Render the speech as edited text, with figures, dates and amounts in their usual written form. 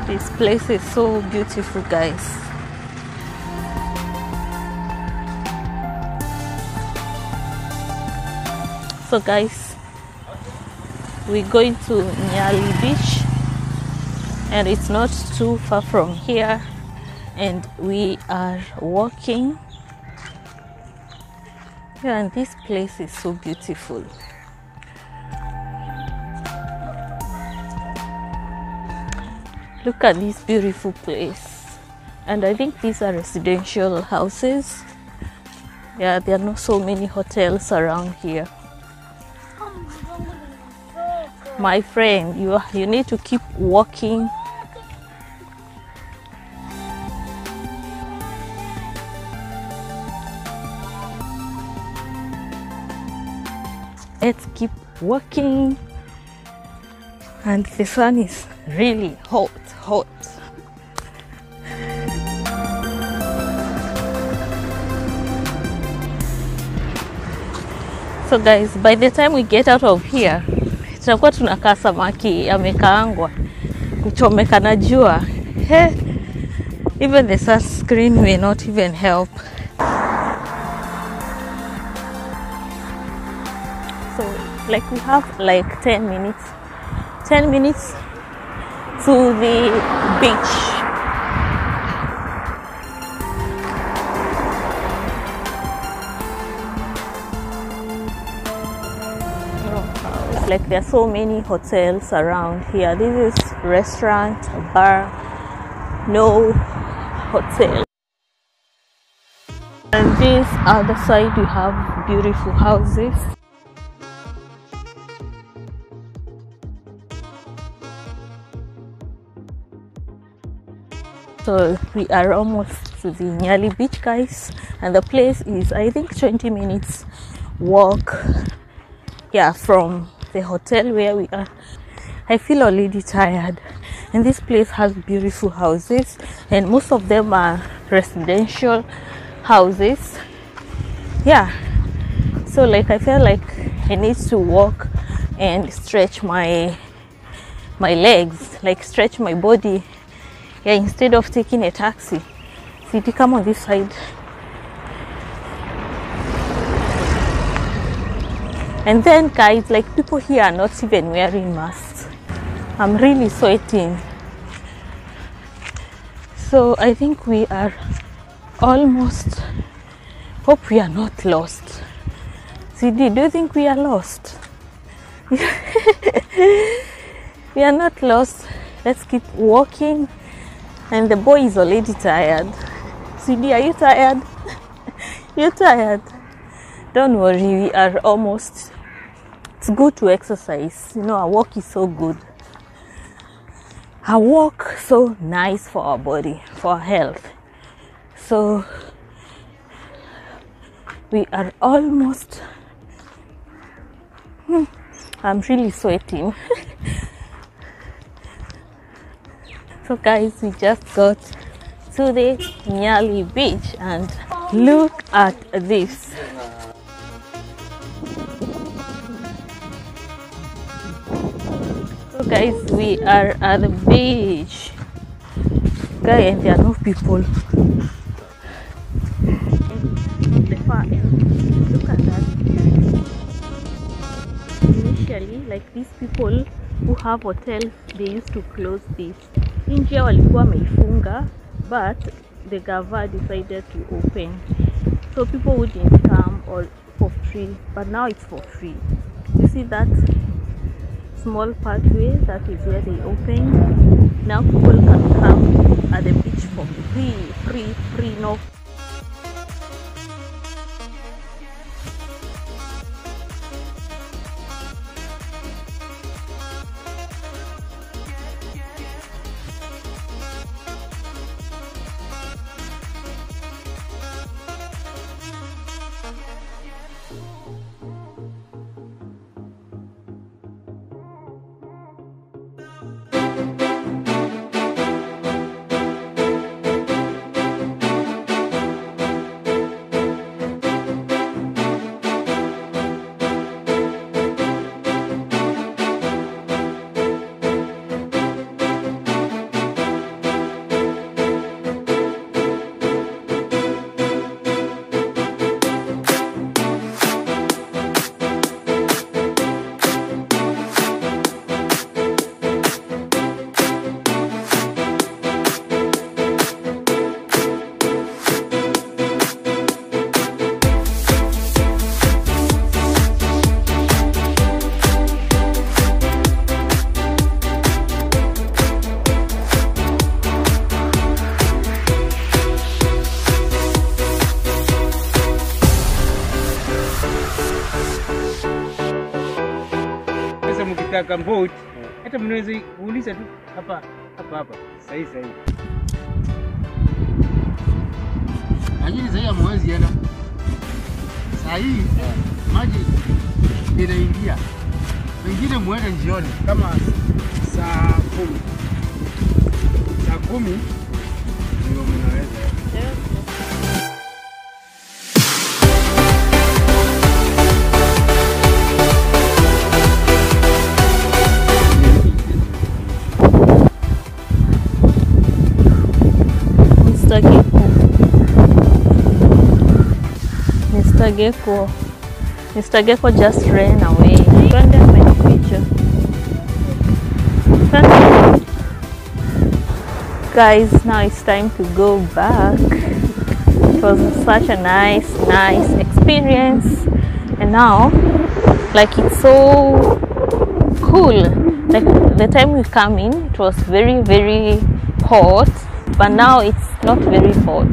This place is so beautiful, guys. So guys, we're going to Nyali beach, and it's not too far from here, and we are walking. Yeah, and this place is so beautiful. Look at this beautiful place. And I think these are residential houses. Yeah, there are not so many hotels around here. My friend, you need to keep walking. Let's keep walking. And the sun is really hot. So guys, by the time we get out of here, tutakuwa tunakaa samaki amekaangwa kuchomeka na jua. Even the sunscreen may not even help. So like we have like 10 minutes to the beach. Like there are so many hotels around here. This is restaurant, bar, no hotel. And this other side we have beautiful houses. So we are almost to the Nyali beach, guys, and the place is, I think, 20 minutes walk, yeah, from the hotel where we are. I feel already tired, and this place has beautiful houses, and most of them are residential houses. Yeah, so like I feel like I need to walk and stretch my legs, like stretch my body. Yeah, instead of taking a taxi. See, to come on this side. And then guys, like people here are not even wearing masks. I'm really sweating. So I think we are almost, hope we are not lost. CD, do you think we are lost? We are not lost. Let's keep walking. And the boy is already tired. CD, are you tired? You're tired? Don't worry, we are almost. It's good to exercise. You know, our walk is so good. Our walk so nice for our body, for our health. So we are almost. I'm really sweating. So guys, we just got to the Nyali beach, and look at this. So guys, we are at the beach. Guys, and there are no people. The far end, look at that. Initially, like these people who have hotels, they used to close this. India walikuwa wameifunga, but the government decided to open, so people wouldn't come or for free, but now it's for free. You see that small pathway? That is where they open. Now people can come at the beach for free, no. ka boat. Hata mnaweza kuuliza tu hapa. Sahi. Lakini sasa ya mwezi yana. Sahi maji inaingia. Wengine muende jioni kama saa 10 ndio mnaweza. Mr. Gecko just ran away. Guys, now it's time to go back. It was such a nice experience, and now like it's so cool. Like the time we come in, it was very hot, but now it's not very hot.